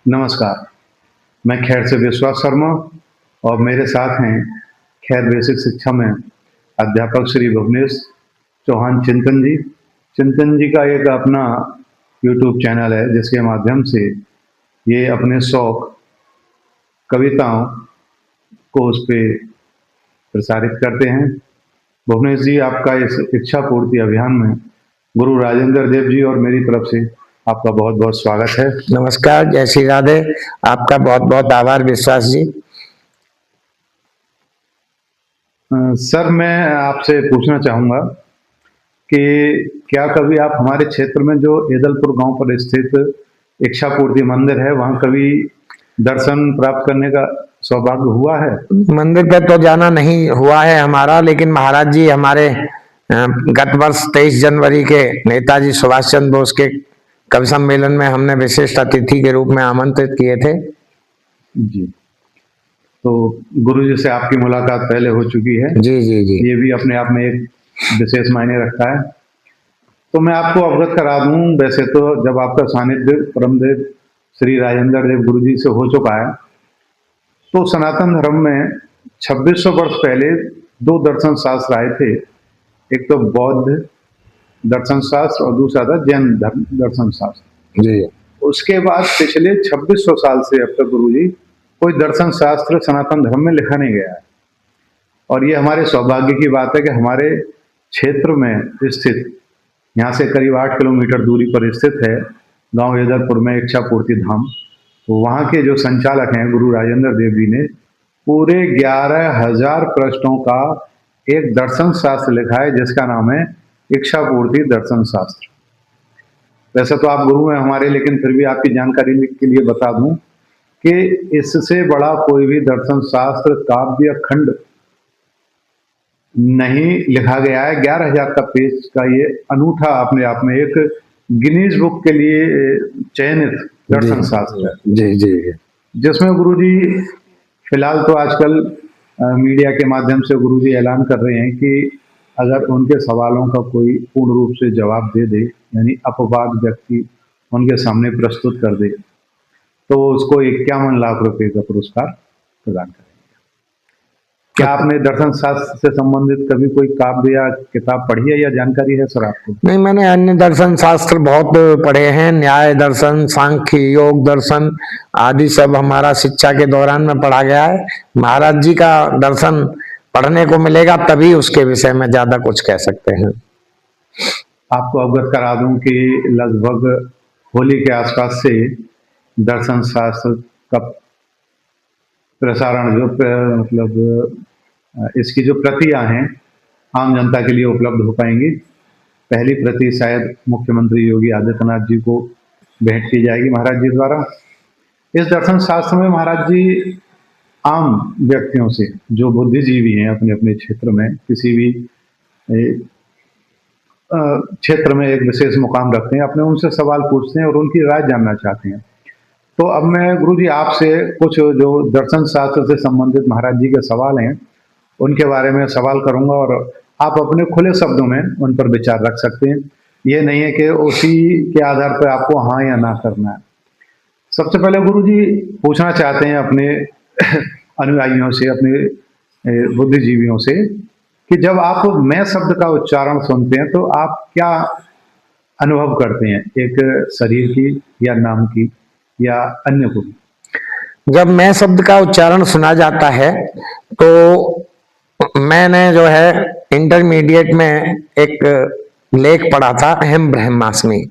नमस्कार, मैं खैर से विश्वास शर्मा और मेरे साथ हैं खैर बेसिक शिक्षा में अध्यापक श्री भुवनेश चौहान चिंतन जी। चिंतन जी का एक अपना यूट्यूब चैनल है जिसके माध्यम से ये अपने शौक कविताओं को उस पे प्रसारित करते हैं। भुवनेश जी, आपका इस इच्छा पूर्ति अभियान में गुरु राजेंद्र देव जी और मेरी तरफ से आपका बहुत बहुत स्वागत है। नमस्कार, जय श्री राधे। आपका बहुत बहुत आभार विश्वास जी। सर, मैं आपसे पूछना चाहूँगा कि क्या कभी आप हमारे क्षेत्र में जो ईदलपुर गांव पर स्थित इच्छा पूर्ति मंदिर है वहां कभी दर्शन प्राप्त करने का सौभाग्य हुआ है? मंदिर पे तो जाना नहीं हुआ है हमारा, लेकिन महाराज जी हमारे गत वर्ष 23 जनवरी के नेताजी सुभाष चंद्र बोस के कवि सम्मेलन में हमने विशिष्ट अतिथि के रूप में आमंत्रित किए थे। जी, तो गुरु जी से आपकी मुलाकात पहले हो चुकी है। जी जी जी। ये भी अपने आप में एक विशेष मायने रखता है। तो मैं आपको अवगत करा दूं, वैसे तो जब आपका सानिध्य परमदेव श्री राजेंद्र देव गुरु जी से हो चुका है तो सनातन धर्म में 2600 वर्ष पहले दो दर्शन शास्त्र आए थे। एक तो बौद्ध दर्शन शास्त्र और दूसरा था जैन धर्म दर्शन शास्त्र जी। उसके बाद पिछले 2600 साल से अब तक गुरु जी कोई दर्शन शास्त्र सनातन धर्म में लिखा नहीं गया है। और ये हमारे सौभाग्य की बात है कि हमारे क्षेत्र में स्थित, यहाँ से करीब 8 किलोमीटर दूरी पर स्थित है गांव ईदलपुर में इच्छा पूर्ति धाम। तो वहाँ के जो संचालक हैं गुरु राजेंद्र देव जी ने पूरे 11,000 पृष्ठों का एक दर्शन शास्त्र लिखा है जिसका नाम है इच्छा पूर्ति दर्शन शास्त्र। वैसे तो आप गुरु हैं हमारे, लेकिन फिर भी आपकी जानकारी के लिए बता दूं कि इससे बड़ा कोई भी दर्शन शास्त्र काव्य खंड नहीं लिखा गया है। 11,000 का पेज का ये अनूठा अपने आप में एक गिनीज बुक के लिए चयनित दर्शन शास्त्र है। जी जी। जिसमें गुरुजी फिलहाल तो आजकल मीडिया के माध्यम से गुरुजी ऐलान कर रहे हैं कि अगर उनके सवालों का कोई पूर्ण रूप से जवाब दे दे, यानी अपवाद व्यक्ति उनके सामने प्रस्तुत कर दे, तो उसको 51 लाख रुपए का पुरस्कार प्रदान करेंगे। क्या आपने दर्शन शास्त्र से संबंधित कभी कोई काव्य या किताब पढ़ी है या जानकारी है सर आपको? नहीं, मैंने अन्य दर्शन शास्त्र बहुत पढ़े हैं, न्याय दर्शन, सांख्य, योग दर्शन आदि सब हमारा शिक्षा के दौरान में पढ़ा गया है। महाराज जी का दर्शन पढ़ने को मिलेगा तभी उसके विषय में ज्यादा कुछ कह सकते हैं। आपको अवगत करा दूं कि लगभग होली के आसपास से दर्शन शास्त्र का प्रसारण जो मतलब इसकी जो प्रतियां हैं आम जनता के लिए उपलब्ध हो पाएंगी। पहली प्रति शायद मुख्यमंत्री योगी आदित्यनाथ जी को भेंट की जाएगी महाराज जी द्वारा। इस दर्शन शास्त्र में महाराज जी आम व्यक्तियों से जो बुद्धिजीवी हैं अपने अपने क्षेत्र में किसी भी क्षेत्र में एक विशेष मुकाम रखते हैं, अपने उनसे सवाल पूछते हैं और उनकी राय जानना चाहते हैं। तो अब मैं गुरुजी आपसे कुछ जो दर्शन शास्त्र से संबंधित महाराज जी के सवाल हैं उनके बारे में सवाल करूंगा और आप अपने खुले शब्दों में उन पर विचार रख सकते हैं। ये नहीं है कि उसी के आधार पर आपको हाँ या ना करना है। सबसे पहले गुरुजी पूछना चाहते हैं अपने अनुयायियों से, अपने बुद्धिजीवियों से कि जब आप मैं शब्द का उच्चारण सुनते हैं तो आप क्या अनुभव करते हैं, एक शरीर की या नाम की या अन्य को? जब मैं शब्द का उच्चारण सुना जाता है तो मैंने जो है इंटरमीडिएट में एक लेख पढ़ा था, अहम ब्रह्मास्मि।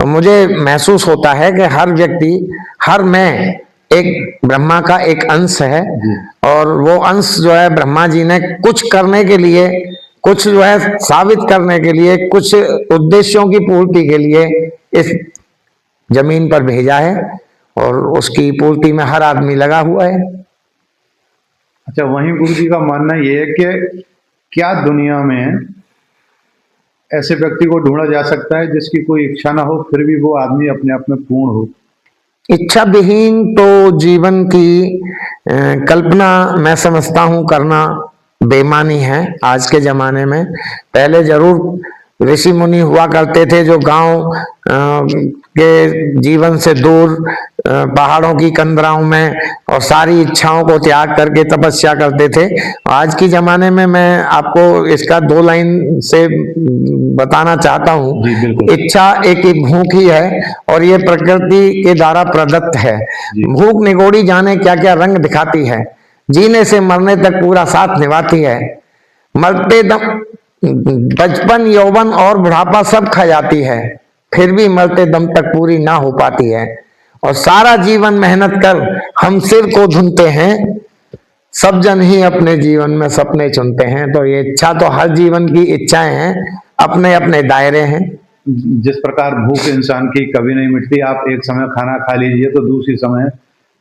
तो मुझे महसूस होता है कि हर व्यक्ति, हर मैं एक ब्रह्मा का एक अंश है और वो अंश जो है ब्रह्मा जी ने कुछ करने के लिए, कुछ जो है साबित करने के लिए, कुछ उद्देश्यों की पूर्ति के लिए इस जमीन पर भेजा है और उसकी पूर्ति में हर आदमी लगा हुआ है। अच्छा, वहीं गुरु जी का मानना ये है कि क्या दुनिया में ऐसे व्यक्ति को ढूंढा जा सकता है जिसकी कोई इच्छा ना हो फिर भी वो आदमी अपने आप में पूर्ण हो? इच्छा विहीन तो जीवन की कल्पना मैं समझता हूं करना बेमानी है आज के जमाने में। पहले जरूर ऋषि मुनि हुआ करते थे जो गांव के जीवन से दूर पहाड़ों की कंदराओं में और सारी इच्छाओं को त्याग करके तपस्या करते थे। आज के जमाने में मैं आपको इसका 2 लाइन से बताना चाहता हूँ। जी, बिल्कुल। इच्छा एक भूख ही है और ये प्रकृति के द्वारा प्रदत्त है। जी। भूख निगोड़ी जाने क्या क्या रंग दिखाती है, जीने से मरने तक पूरा साथ निभाती है। मरते दम बचपन, यौवन और बुढ़ापा सब खा जाती है, फिर भी मरते दम तक पूरी ना हो पाती है। और सारा जीवन मेहनत कर हम सिर को धुनते हैं, सब जन ही अपने जीवन में सपने चुनते हैं। तो ये इच्छा तो हर जीवन की इच्छाएं हैं, अपने अपने दायरे हैं। जिस प्रकार भूख इंसान की कभी नहीं मिटती, आप एक समय खाना खा लीजिए तो दूसरी समय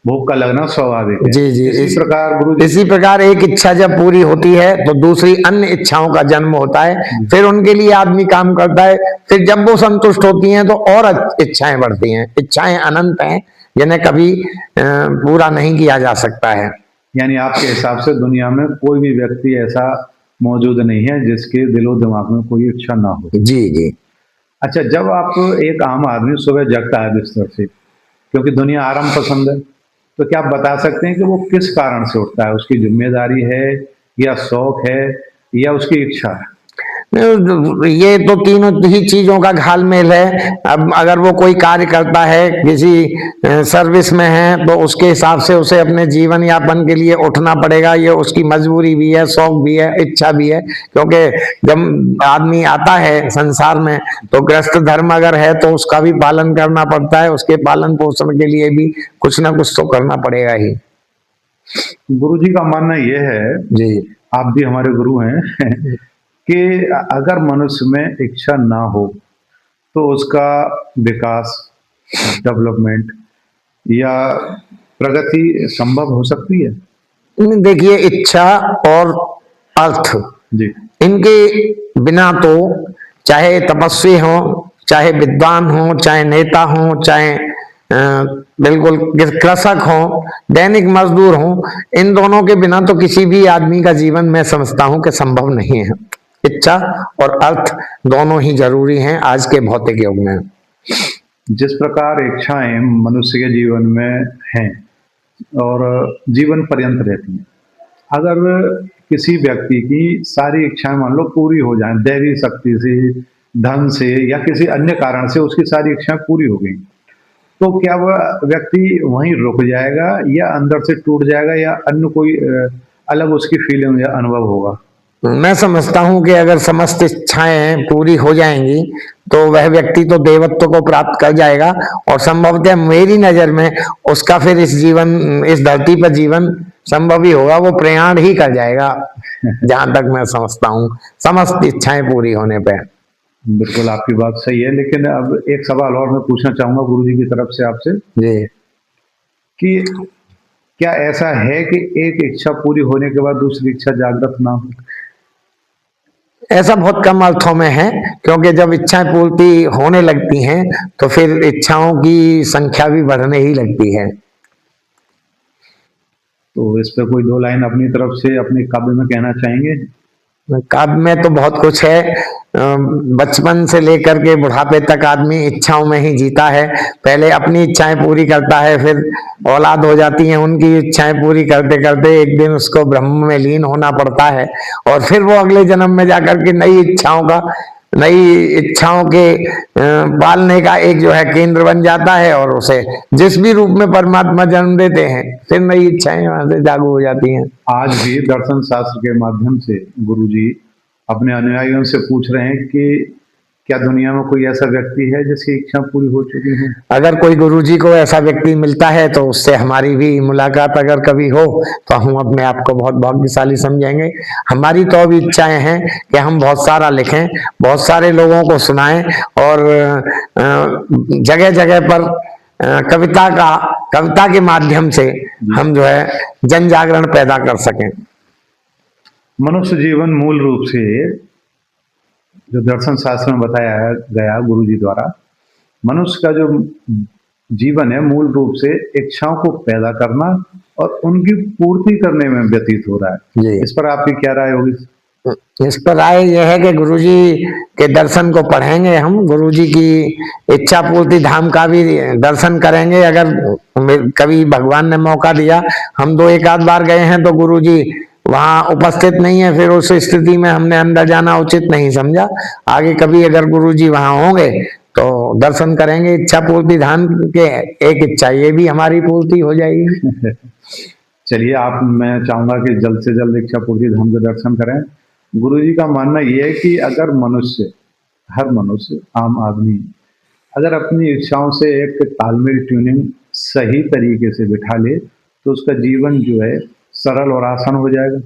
भूख का लगना स्वाभाविक है। जी जी, इसी प्रकार गुरु जी, इसी प्रकार एक इच्छा जब पूरी होती है तो दूसरी अन्य इच्छाओं का जन्म होता है, फिर उनके लिए आदमी काम करता है। फिर जब वो संतुष्ट होती हैं तो और इच्छाएं बढ़ती हैं। इच्छाएं अनंत हैं, जिन्हें कभी पूरा नहीं किया जा सकता है। यानी आपके हिसाब से दुनिया में कोई भी व्यक्ति ऐसा मौजूद नहीं है जिसके दिलो दिमाग में कोई इच्छा ना हो। जी जी। अच्छा, जब आप एक आम आदमी सुबह जगता है बिस्तर से, क्योंकि दुनिया आराम पसंद है, तो क्या आप बता सकते हैं कि वो किस कारण से उठता है? उसकी जिम्मेदारी है या शौक है या उसकी इच्छा है? ये तो तीनों ही चीजों का घालमेल है। अब अगर वो कोई कार्य करता है, किसी सर्विस में है, तो उसके हिसाब से उसे अपने जीवन यापन के लिए उठना पड़ेगा। ये उसकी मजबूरी भी है, शौक भी है, इच्छा भी है। क्योंकि जब आदमी आता है संसार में तो गृहस्थ धर्म अगर है तो उसका भी पालन करना पड़ता है। उसके पालन पोषण के लिए भी कुछ ना कुछ तो करना पड़ेगा ही। गुरु जी का मानना यह है, जी, आप भी हमारे गुरु हैं, कि अगर मनुष्य में इच्छा ना हो तो उसका विकास, डेवलपमेंट या प्रगति संभव हो सकती है? देखिए, इच्छा और अर्थ, जी। इनके बिना तो चाहे तपस्वी हो, चाहे विद्वान हो, चाहे नेता हो, चाहे बिल्कुल कृषक हो, दैनिक मजदूर हो, इन दोनों के बिना तो किसी भी आदमी का जीवन मैं समझता हूं कि संभव नहीं है। इच्छा और अर्थ दोनों ही जरूरी हैं आज के भौतिक युग में। जिस प्रकार इच्छाएं मनुष्य के जीवन में हैं और जीवन पर्यंत रहती हैं, अगर किसी व्यक्ति की सारी इच्छाएं मान लो पूरी हो जाएं, दैवी शक्ति से, धन से या किसी अन्य कारण से उसकी सारी इच्छाएं पूरी हो गई, तो क्या वह व्यक्ति वहीं रुक जाएगा या अंदर से टूट जाएगा या अन्य कोई अलग उसकी फीलिंग या अनुभव होगा? मैं समझता हूं कि अगर समस्त इच्छाएं पूरी हो जाएंगी तो वह व्यक्ति तो देवत्व को प्राप्त कर जाएगा और संभवतः मेरी नजर में उसका फिर इस धरती पर जीवन संभव ही होगा। वो प्रयाण ही कर जाएगा, जहां तक मैं समझता हूं, समस्त इच्छाएं पूरी होने पे। बिल्कुल आपकी बात सही है, लेकिन अब एक सवाल और मैं पूछना चाहूंगा गुरुजी की तरफ से आपसे, जी, कि क्या ऐसा है कि एक इच्छा पूरी होने के बाद दूसरी इच्छा जागृत ना हो? ऐसा बहुत कम अर्थों में है, क्योंकि जब इच्छाएं पूर्ति होने लगती हैं तो फिर इच्छाओं की संख्या भी बढ़ने ही लगती है। तो इस पे कोई 2 लाइन अपनी तरफ से अपने काव्य में कहना चाहेंगे? काव्य में तो बहुत कुछ है। बचपन से लेकर के बुढ़ापे तक आदमी इच्छाओं में ही जीता है। पहले अपनी इच्छाएं पूरी करता है, फिर औलाद हो जाती है, उनकी इच्छाएं पूरी करते करते एक दिन उसको ब्रह्म में लीन होना पड़ता है और फिर वो अगले जन्म में जाकर के नई इच्छाओं के पालने का एक जो है केंद्र बन जाता है और उसे जिस भी रूप में परमात्मा जन्म देते हैं फिर नई इच्छाएं वहां से जागू हो जाती हैं। आज भी दर्शन शास्त्र के माध्यम से गुरुजी अपने अनुयायियों से पूछ रहे हैं कि क्या दुनिया में कोई ऐसा व्यक्ति है जिसकी इच्छा पूरी हो चुकी है? अगर कोई गुरुजी को ऐसा व्यक्ति मिलता है तो उससे हमारी भी मुलाकात अगर कभी हो तो हम अपने आप को बहुत भाग्यशाली समझेंगे। हमारी तो अभी इच्छाएं हैं कि हम बहुत सारा लिखें, बहुत सारे लोगों को सुनाएं और जगह जगह पर कविता के माध्यम से हम जो है जन जागरण पैदा कर सकें। मनुष्य जीवन मूल रूप से जो दर्शन शास्त्र में बताया गया गुरु जी द्वारा, मनुष्य का जो जीवन है मूल रूप से इच्छाओं को पैदा करना और उनकी पूर्ति करने में व्यतीत हो रहा है। जी। इस पर आपकी क्या राय होगी? इस पर राय यह है कि गुरुजी के दर्शन को पढ़ेंगे, हम गुरुजी की इच्छा पूर्ति धाम का भी दर्शन करेंगे। अगर कभी भगवान ने मौका दिया, हम दो एक आध बार गए हैं तो गुरुजी वहां उपस्थित नहीं है, फिर उस स्थिति में हमने अंदर जाना उचित नहीं समझा। आगे कभी अगर गुरुजी वहां होंगे तो दर्शन करेंगे। इच्छा पूर्ति धाम के एक इच्छा ये भी हमारी पूर्ति हो जाएगी। चलिए, आप मैं चाहूंगा कि जल्द से जल्द इच्छा पूर्ति धाम के दर्शन करें। गुरुजी का मानना ये है कि अगर मनुष्य, हर मनुष्य, आम आदमी अगर अपनी इच्छाओं से एक तालमेल ट्यूनिंग सही तरीके से बिठा ले तो उसका जीवन जो है सरल और आसान हो जाएगा।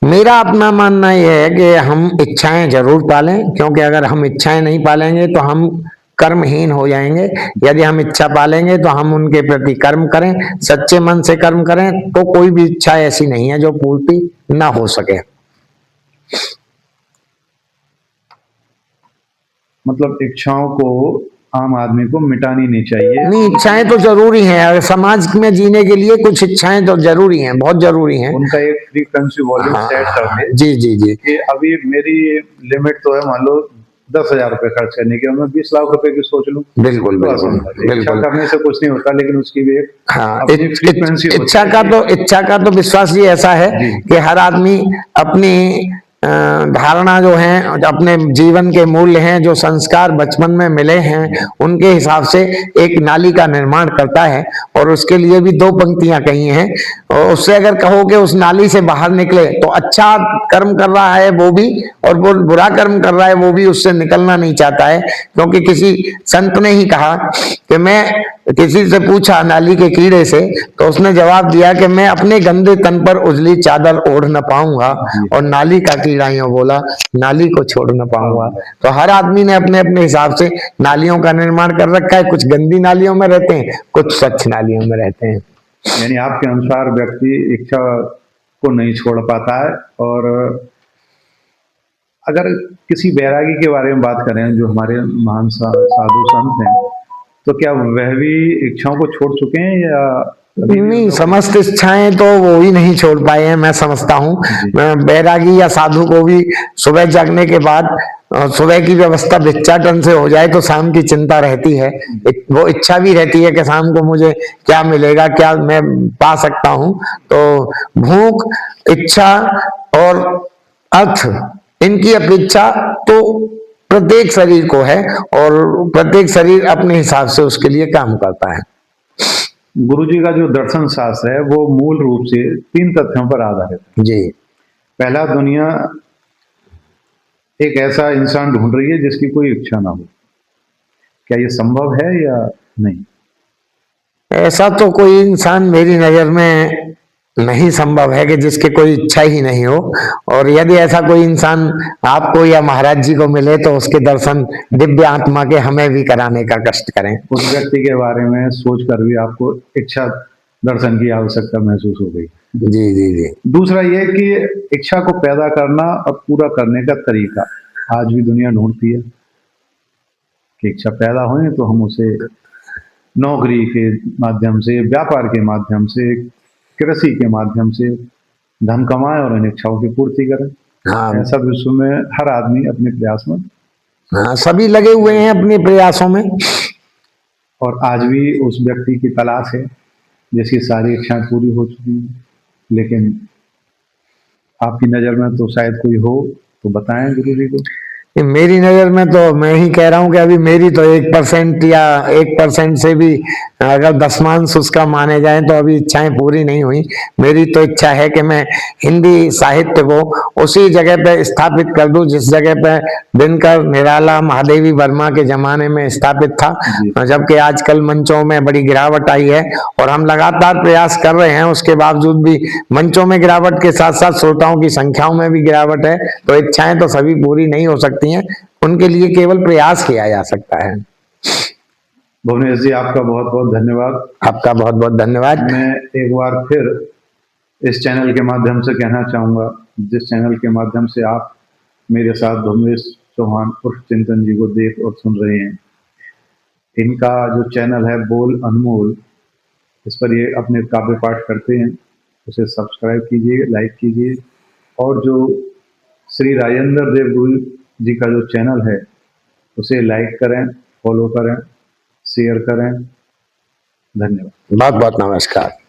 मेरा अपना मानना यह है कि हम इच्छाएं जरूर पालें, क्योंकि अगर हम इच्छाएं नहीं पालेंगे तो हम कर्महीन हो जाएंगे। यदि हम इच्छा पालेंगे तो हम उनके प्रति कर्म करें, सच्चे मन से कर्म करें, तो कोई भी इच्छा ऐसी नहीं है जो पूर्ति ना हो सके। मतलब इच्छाओं को आम आदमी को मिटानी नहीं चाहिए। नहीं, इच्छाएं तो जरूरी हैं, अगर समाज में जीने के लिए कुछ इच्छाएं तो जरूरी हैं, बहुत जरूरी हैं। उनका एक फ्रीक्वेंसी वॉल्यूम सेट कर दे। जी जी जी। कि अभी मेरी लिमिट तो है, मान लो 10,000 रुपए खर्च करने की, मैं 20 लाख रुपए की सोच लूं। बिल्कुल तो बिल्कुल इच्छा बिल्कुल। करने से कुछ नहीं होता, लेकिन उसकी भी एक हाँ, अपनी फ्रीक्वेंसी इच्छा का तो विश्वास ही ऐसा है कि हर आदमी अपनी धारणा जो है, अपने जीवन के मूल्य हैं, जो संस्कार बचपन में मिले हैं, उनके हिसाब से एक नाली का निर्माण करता है। और उसके लिए भी दो पंक्तियां कही हैं, और उससे अगर कहो कि उस नाली से बाहर निकले तो अच्छा कर्म कर रहा है वो भी, और वो बुरा कर्म कर रहा है वो भी उससे निकलना नहीं चाहता है। क्योंकि किसी संत ने ही कहा कि मैं किसी से पूछा नाली के कीड़े से, तो उसने जवाब दिया कि मैं अपने गंदे तन पर उजली चादर ओढ़ न पाऊंगा। और नाली का कीड़ा यूं बोला, नाली को छोड़ न पाऊंगा। तो हर आदमी ने अपने अपने हिसाब से नालियों का निर्माण कर रखा है। कुछ गंदी नालियों में रहते हैं, कुछ स्वच्छ नालियों में रहते हैं। यानी आपके अनुसार व्यक्ति इच्छा को नहीं छोड़ पाता है। और अगर किसी बैरागी के बारे में बात करें, जो हमारे महान साधु संत हैं, तो क्या वह भी इच्छाओं को छोड़ चुके हैं या नहीं, समस्त इच्छाएं तो वो ही नहीं छोड़ पाए हैं, मैं समझता हूँ। बैरागी या साधु को भी सुबह जागने के बाद सुबह की व्यवस्था भिक्षाटन से हो जाए तो शाम की चिंता रहती है। वो इच्छा भी रहती है कि शाम को मुझे क्या मिलेगा, क्या मैं पा सकता हूँ। तो भूख, इच्छा और अर्थ, इनकी अपेक्षा तो प्रत्येक शरीर को है, और प्रत्येक शरीर अपने हिसाब से उसके लिए काम करता है। गुरुजी का जो दर्शन शास्त्र है वो मूल रूप से 3 तथ्यों पर आधारित है। जी। पहला, दुनिया एक ऐसा इंसान ढूंढ रही है जिसकी कोई इच्छा ना हो। क्या ये संभव है या नहीं? ऐसा तो कोई इंसान मेरी नजर में नहीं संभव है कि जिसके कोई इच्छा ही नहीं हो। और यदि ऐसा कोई इंसान आपको या महाराज जी को मिले तो उसके दर्शन दिव्य आत्मा के हमें भी कराने का कष्ट करें। उस व्यक्ति के बारे में सोचकर भी आपको इच्छा दर्शन की आवश्यकता महसूस हो गई। जी जी जी। दूसरा ये कि इच्छा को पैदा करना और पूरा करने का तरीका आज भी दुनिया ढूंढती है कि इच्छा पैदा होए तो हम उसे नौकरी के माध्यम से, व्यापार के माध्यम से, कृषि के माध्यम से धन कमाएं और इन इच्छाओं की पूर्ति करें। हाँ, ऐसा विश्व में हर आदमी अपने प्रयास में, हाँ, सभी लगे हुए हैं अपने प्रयासों में। और आज भी उस व्यक्ति की तलाश है जिसकी सारी इच्छाएं पूरी हो चुकी हैं। लेकिन आपकी नज़र में तो शायद कोई हो, तो बताएं गुरु जी को। मेरी नजर में तो मैं ही कह रहा हूँ कि अभी मेरी तो 1% या 1% से भी अगर दशमांश उसका माने जाए तो अभी इच्छाएं पूरी नहीं हुई। मेरी तो इच्छा है कि मैं हिंदी साहित्य को उसी जगह पे स्थापित कर दूं जिस जगह पे दिनकर, निराला, महादेवी वर्मा के जमाने में स्थापित था। जबकि आजकल मंचों में बड़ी गिरावट आई है और हम लगातार प्रयास कर रहे हैं, उसके बावजूद भी मंचों में गिरावट के साथ साथ श्रोताओं की संख्याओं में भी गिरावट है। तो इच्छाएं तो सभी पूरी नहीं हो सकती हैं, उनके लिए केवल प्रयास किया जा सकता है। भुवनेश जी, आपका बहुत बहुत धन्यवाद। आपका बहुत बहुत धन्यवाद। मैं एक बार फिर इस चैनल के माध्यम से कहना चाहूँगा, जिस चैनल के माध्यम से आप मेरे साथ भुवनेश चौहान उर्फ चिंतन जी को देख और सुन रहे हैं, इनका जो चैनल है बोल अनमोल, इस पर ये अपने काव्य पाठ करते हैं, उसे सब्सक्राइब कीजिए, लाइक कीजिए। और जो श्री राजेंद्र देव गुरु जी का जो चैनल है उसे लाइक करें, फॉलो करें, शेयर करें। धन्यवाद। बहुत बहुत नमस्कार।